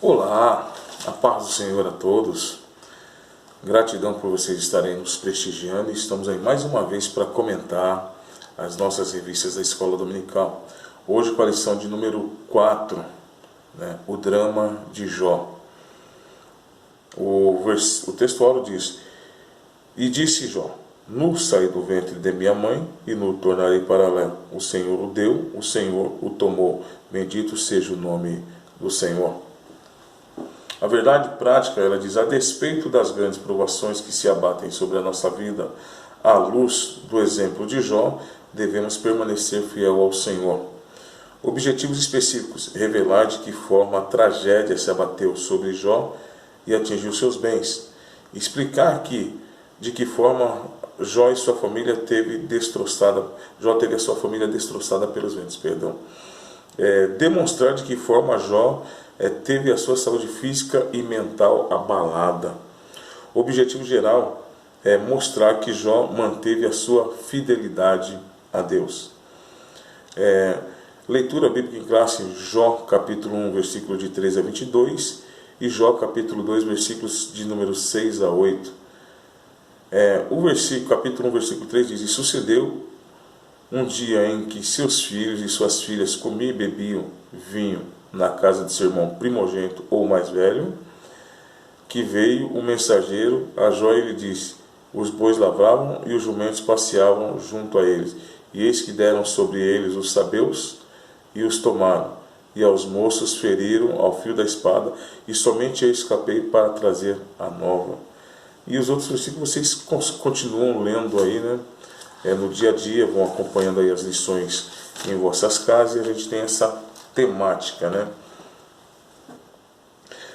Olá, a paz do Senhor a todos. Gratidão por vocês estarem nos prestigiando e estamos aí mais uma vez para comentar as nossas revistas da Escola Dominical. Hoje com a lição de número 4, o drama de Jó. O textuário diz: E disse Jó: Nu saí do ventre de minha mãe e nu tornarei para lá. O Senhor o deu, o Senhor o tomou. Bendito seja o nome do Senhor. A verdade prática, ela diz: a despeito das grandes provações que se abatem sobre a nossa vida, à luz do exemplo de Jó, devemos permanecer fiel ao Senhor. Objetivos específicos: revelar de que forma a tragédia se abateu sobre Jó e atingiu seus bens. Explicar de que forma Jó e sua família Jó teve a sua família destroçada pelos ventos. Demonstrar de que forma Jó teve a sua saúde física e mental abalada. O objetivo geral é mostrar que Jó manteve a sua fidelidade a Deus. Leitura bíblica em classe: Jó capítulo 1, versículo de 13 a 22 e Jó capítulo 2, versículos de número 6 a 8. Capítulo 1, versículo 3 diz: E sucedeu um dia em que seus filhos e suas filhas comiam e bebiam vinho na casa de seu irmão primogênito ou mais velho, que veio um mensageiro a Jó e lhe disse: Os bois lavravam e os jumentos passeavam junto a eles, e eis que deram sobre eles os sabeus e os tomaram, e aos moços feriram ao fio da espada, e somente eu escapei para trazer a nova. E os outros versículos vocês continuam lendo aí, no dia a dia, vão acompanhando aí as lições em vossas casas, e a gente tem essa temática,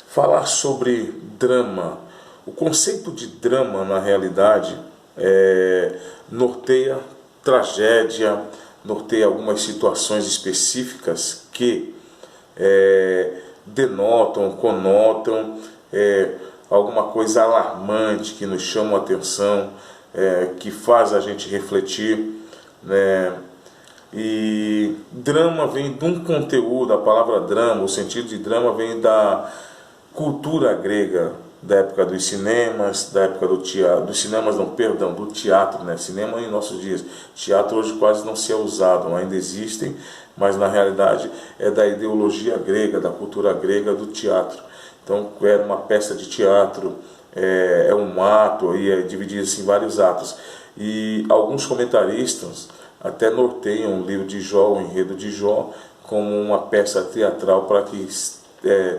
Falar sobre drama. O conceito de drama, na realidade, norteia tragédia, norteia algumas situações específicas que denotam, conotam alguma coisa alarmante que nos chama a atenção, que faz a gente refletir, E drama vem de um conteúdo, a palavra drama, o sentido de drama vem da cultura grega, da época dos cinemas, da época do teatro, do teatro, cinema em nossos dias. Teatro hoje quase não se é usado, ainda existem, mas na realidade é da ideologia grega, da cultura grega do teatro. Então era uma peça de teatro, é um ato, e é dividido em vários atos. E alguns comentaristas até norteiam o livro de Jó, o enredo de Jó, como uma peça teatral para que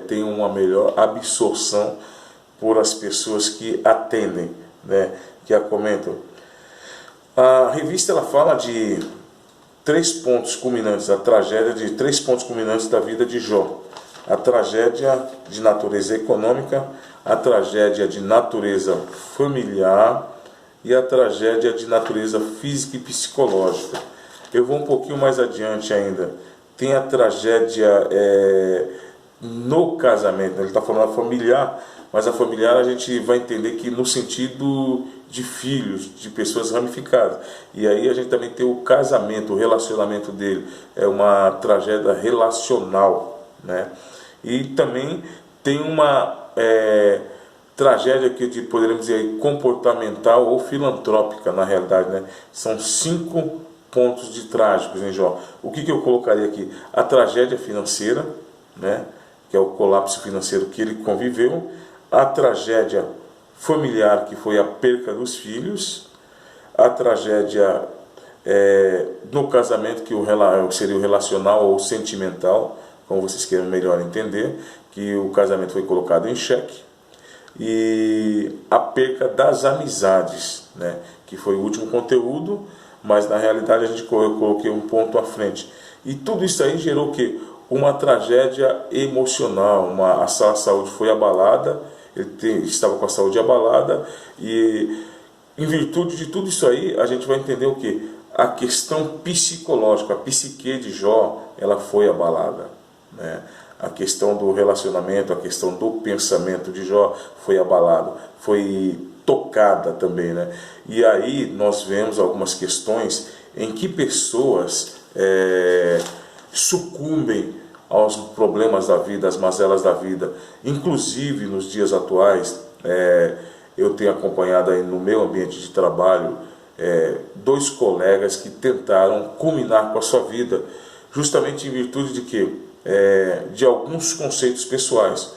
tenha uma melhor absorção por as pessoas que atendem, que a comentam. A revista ela fala de 3 pontos culminantes, a tragédia de 3 pontos culminantes da vida de Jó: a tragédia de natureza econômica, a tragédia de natureza familiar e a tragédia de natureza física e psicológica. Eu vou um pouquinho mais adiante ainda. Tem a tragédia no casamento, ele está falando a familiar, mas a familiar a gente vai entender que no sentido de filhos, de pessoas ramificadas. E aí a gente também tem o casamento, o relacionamento dele, é uma tragédia relacional, E também tem uma tragédia que poderíamos dizer comportamental ou filantrópica, na realidade, São 5 pontos de trágicos em Jó. O que eu colocaria aqui? A tragédia financeira, que é o colapso financeiro que ele conviveu, a tragédia familiar, que foi a perca dos filhos, a tragédia no casamento, que seria o relacional ou sentimental, como vocês queiram melhor entender, que o casamento foi colocado em xeque, e a perca das amizades, que foi o último conteúdo, mas na realidade eu coloquei um ponto à frente. E tudo isso aí gerou o quê? Uma tragédia emocional, a saúde foi abalada, ele estava com a saúde abalada, e em virtude de tudo isso aí, a gente vai entender o quê? A questão psicológica, a psique de Jó, ela foi abalada, A questão do relacionamento, a questão do pensamento de Jó foi abalado, foi tocada também, E aí nós vemos algumas questões em que pessoas sucumbem aos problemas da vida, às mazelas da vida. Inclusive nos dias atuais, eu tenho acompanhado aí no meu ambiente de trabalho dois colegas que tentaram culminar com a sua vida, justamente em virtude de quê? De alguns conceitos pessoais.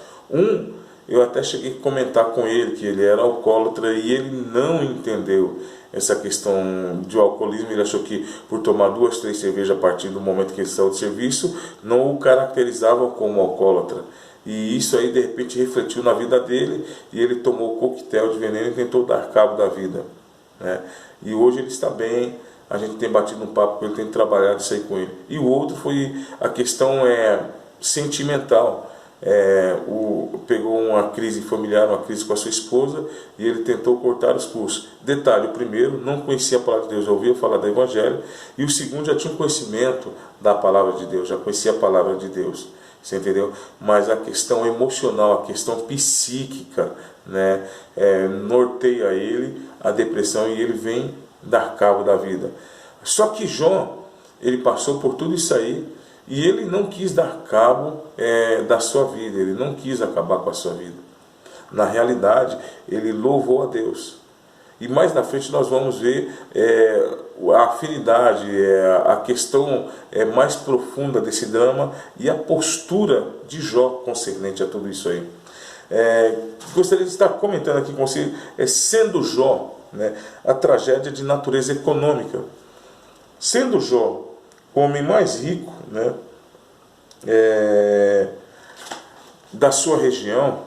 Eu até cheguei a comentar com ele que ele era alcoólatra e ele não entendeu essa questão de alcoolismo. Ele achou que por tomar 2, 3 cervejas a partir do momento que ele saiu de serviço, não o caracterizava como alcoólatra. E isso aí de repente refletiu na vida dele e ele tomou coquetel de veneno e tentou dar cabo da vida, né? E hoje ele está bem, a gente tem batido um papo com ele, tem trabalhado isso aí com ele. E o outro foi a questão sentimental. Pegou uma crise familiar, uma crise com a sua esposa, e ele tentou cortar os pulsos. Detalhe, o primeiro não conhecia a palavra de Deus, já ouvia falar do Evangelho, e o segundo já tinha um conhecimento da palavra de Deus, já conhecia a palavra de Deus, você entendeu? Mas a questão emocional, a questão psíquica, né, norteia ele, a depressão, e ele vem dar cabo da vida. Só que Jó, ele passou por tudo isso aí, e ele não quis dar cabo da sua vida, ele não quis acabar com a sua vida. Na realidade, ele louvou a Deus. E mais na frente nós vamos ver a afinidade, a questão mais profunda desse drama e a postura de Jó concernente a tudo isso aí. Gostaria de estar comentando aqui com você, sendo Jó, né, a tragédia de natureza econômica. Sendo Jó o homem mais rico, né, da sua região,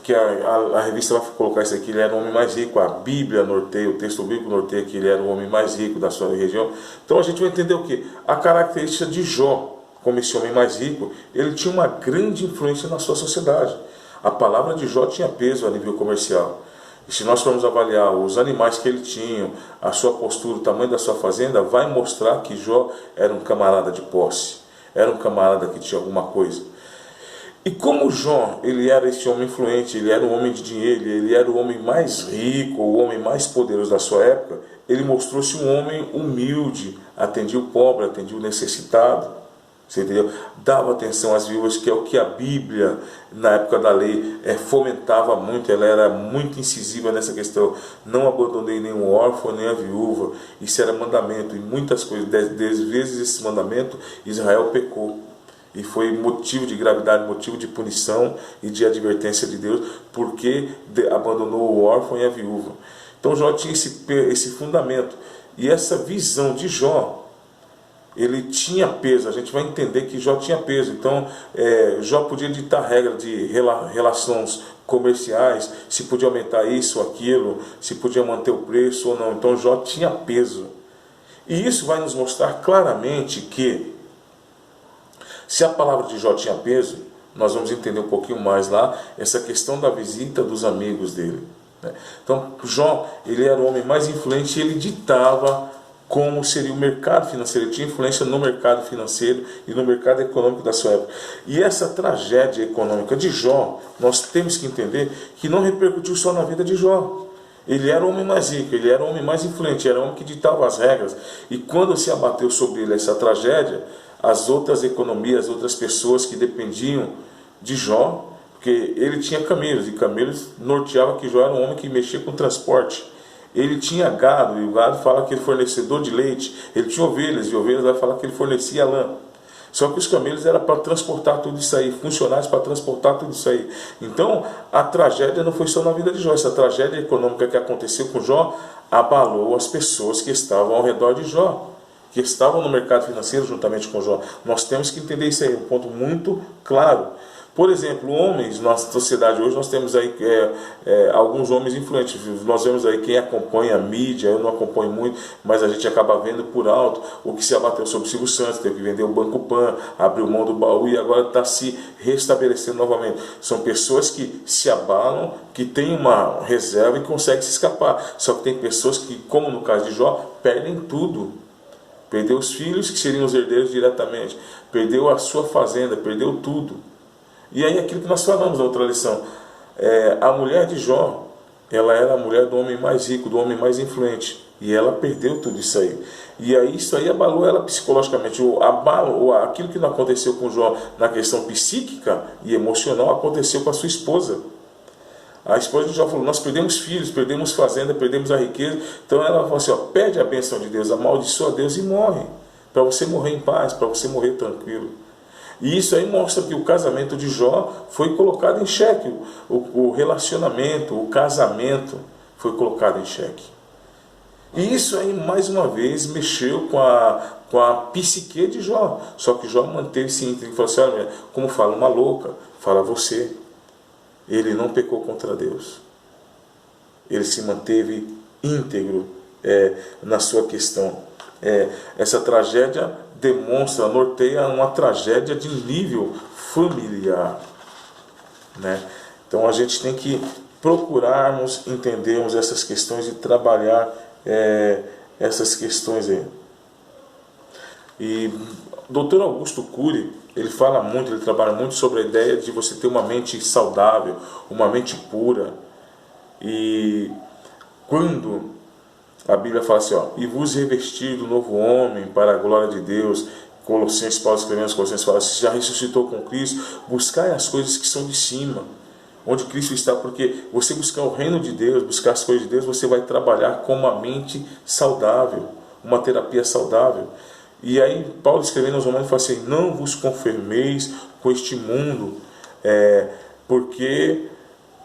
que a revista vai colocar isso aqui, ele era o homem mais rico, a Bíblia norteia, o texto bíblico norteia que ele era o homem mais rico da sua região. Então a gente vai entender o que? A característica de Jó, como esse homem mais rico, ele tinha uma grande influência na sua sociedade. A palavra de Jó tinha peso a nível comercial. E se nós formos avaliar os animais que ele tinha, a sua postura, o tamanho da sua fazenda, vai mostrar que Jó era um camarada de posse, era um camarada que tinha alguma coisa. E como Jó, ele era esse homem influente, ele era um homem de dinheiro, ele era o homem mais rico, o homem mais poderoso da sua época, ele mostrou-se um homem humilde, atendia o pobre, atendia o necessitado. Você entendeu? Dava atenção às viúvas, que é o que a Bíblia, na época da lei, fomentava muito. Ela era muito incisiva nessa questão. Não abandonei nem o órfão, nem a viúva. Isso era mandamento. E muitas coisas, 10 vezes esse mandamento, Israel pecou. E foi motivo de gravidade, motivo de punição e de advertência de Deus, porque abandonou o órfão e a viúva. Então Jó tinha esse fundamento. E essa visão de Jó, ele tinha peso. A gente vai entender que Jó tinha peso. Então Jó podia ditar regra de relações comerciais, se podia aumentar isso ou aquilo, se podia manter o preço ou não. Então Jó tinha peso. E isso vai nos mostrar claramente que, se a palavra de Jó tinha peso, nós vamos entender um pouquinho mais lá essa questão da visita dos amigos dele, né? Então Jó, ele era o homem mais influente, ele ditava como seria o mercado financeiro. Ele tinha influência no mercado financeiro e no mercado econômico da sua época. E essa tragédia econômica de Jó, nós temos que entender que não repercutiu só na vida de Jó. Ele era o homem mais rico, ele era o homem mais influente, era o homem que ditava as regras. E quando se abateu sobre ele essa tragédia, as outras economias, as outras pessoas que dependiam de Jó, porque ele tinha camelos, e camelos norteava que Jó era um homem que mexia com transporte. Ele tinha gado, e o gado fala que ele fornecedor de leite. Ele tinha ovelhas, e ovelhas vai falar que ele fornecia lã. Só que os camelos eram para transportar tudo isso aí, funcionários para transportar tudo isso aí. Então a tragédia não foi só na vida de Jó. Essa tragédia econômica que aconteceu com Jó abalou as pessoas que estavam ao redor de Jó, que estavam no mercado financeiro juntamente com Jó. Nós temos que entender isso aí, um ponto muito claro. Por exemplo, homens, nossa sociedade hoje, nós temos aí alguns homens influentes. Nós vemos aí quem acompanha a mídia, eu não acompanho muito, mas a gente acaba vendo por alto o que se abateu sobre o Silvio Santos, teve que vender o Banco Pan, abriu mão do baú e agora está se restabelecendo novamente. São pessoas que se abalam, que têm uma reserva e conseguem se escapar. Só que tem pessoas que, como no caso de Jó, perdem tudo. Perdeu os filhos, que seriam os herdeiros diretamente. Perdeu a sua fazenda, perdeu tudo. E aí aquilo que nós falamos na outra lição, a mulher de Jó, ela era a mulher do homem mais rico, do homem mais influente. E ela perdeu tudo isso aí. E aí isso aí abalou ela psicologicamente. Aquilo que não aconteceu com Jó na questão psíquica e emocional aconteceu com a sua esposa. A esposa de Jó falou: nós perdemos filhos, perdemos fazenda, perdemos a riqueza. Então ela falou assim: pede a bênção de Deus, amaldiçoa Deus e morre. Para você morrer em paz, para você morrer tranquilo. E isso aí mostra que o casamento de Jó foi colocado em xeque. O relacionamento, o casamento foi colocado em xeque. E isso aí, mais uma vez, mexeu com a psique de Jó. Só que Jó manteve-se íntegro e falou assim: olha, como fala uma louca, fala você. Ele não pecou contra Deus. Ele se manteve íntegro na sua questão. Essa tragédia norteia uma tragédia de nível familiar, né? Então a gente tem que procurarmos entendermos essas questões e trabalhar essas questões aí. E o Dr. Augusto Cury, ele trabalha muito sobre a ideia de você ter uma mente saudável, uma mente pura. E quando a Bíblia fala assim, e vos revestir do novo homem para a glória de Deus, Colossenses, Paulo escrevendo aos Colossenses fala: se já ressuscitou com Cristo, buscai as coisas que são de cima, onde Cristo está, porque você buscar o reino de Deus, buscar as coisas de Deus, você vai trabalhar com uma mente saudável, uma terapia saudável. E aí Paulo escrevendo aos Romanos fala assim: não vos conformeis com este mundo, porque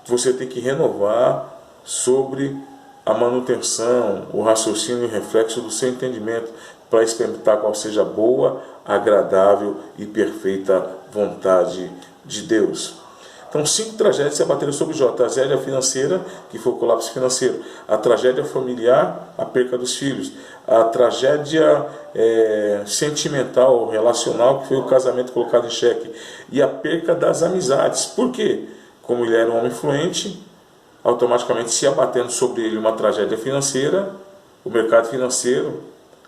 você tem que renovar sobre a manutenção, o raciocínio e o reflexo do seu entendimento, para experimentar qual seja a boa, agradável e perfeita vontade de Deus. Então, 5 tragédias se abateram sobre Jó. A tragédia financeira, que foi o colapso financeiro. A tragédia familiar, a perca dos filhos. A tragédia sentimental, relacional, que foi o casamento colocado em xeque. E a perca das amizades. Por quê? Como ele era um homem influente, automaticamente se abatendo sobre ele uma tragédia financeira, o mercado financeiro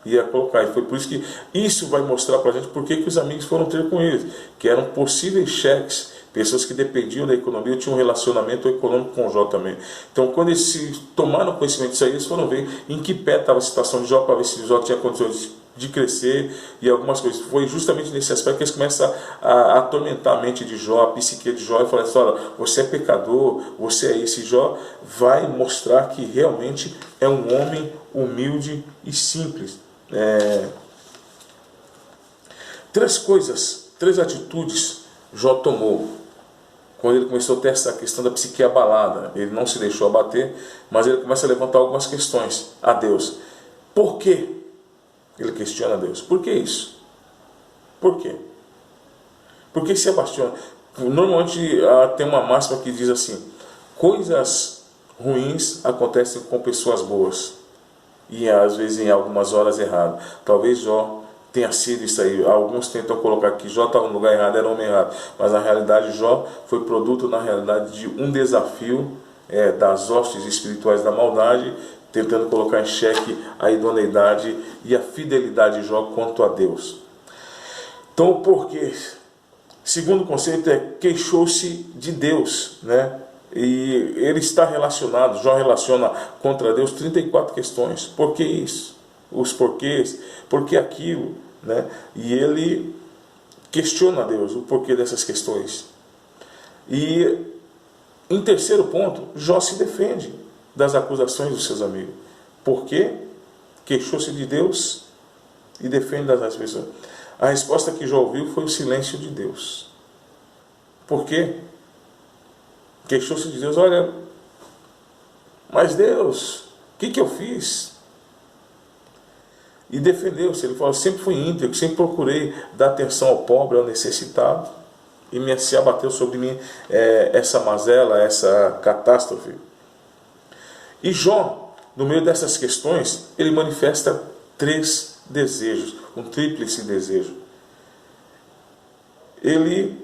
ia colocar. E foi por isso que isso vai mostrar para a gente por que os amigos foram ter com eles, que eram possíveis cheques, pessoas que dependiam da economia, tinham um relacionamento econômico com Jó também. Então, quando eles se tomaram conhecimento disso aí, eles foram ver em que pé estava a situação de Jó, para ver se Jó tinha condições de crescer e algumas coisas. Foi justamente nesse aspecto que eles começam a atormentar a mente de Jó, a psique de Jó, e falam assim: olha, você é pecador, você é esse. Jó vai mostrar que realmente é um homem humilde e simples. 3 atitudes Jó tomou quando ele começou a ter essa questão da psique abalada. Ele não se deixou abater, mas ele começa a levantar algumas questões a Deus. Por quê? Ele questiona a Deus. Por que isso? Por quê? Por que se abastiona? Normalmente tem uma máxima que diz assim: coisas ruins acontecem com pessoas boas. E às vezes em algumas horas errado. Talvez Jó tenha sido isso aí. Alguns tentam colocar que Jó estava no lugar errado, era homem errado. Mas na realidade Jó foi produto, na realidade, de um desafio das hostes espirituais da maldade, tentando colocar em xeque a idoneidade e a fidelidade de Jó quanto a Deus. Então o porquê? Segundo conceito queixou-se de Deus, né? E ele está relacionado, Jó relaciona contra Deus 34 questões. Por que isso? Os porquês, por que aquilo, né? E ele questiona a Deus o porquê dessas questões. E em terceiro ponto, Jó se defende das acusações dos seus amigos. Por quê? Queixou-se de Deus e defende das pessoas. A resposta que Jó ouviu foi o silêncio de Deus. Por quê? Queixou-se de Deus: olha, mas Deus, o que eu fiz? E defendeu-se. Ele falou: sempre fui íntegro, sempre procurei dar atenção ao pobre, ao necessitado, e se abateu sobre mim essa mazela, essa catástrofe. E Jó, no meio dessas questões, ele manifesta 3 desejos, um tríplice desejo. Ele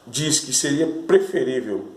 diz que seria preferível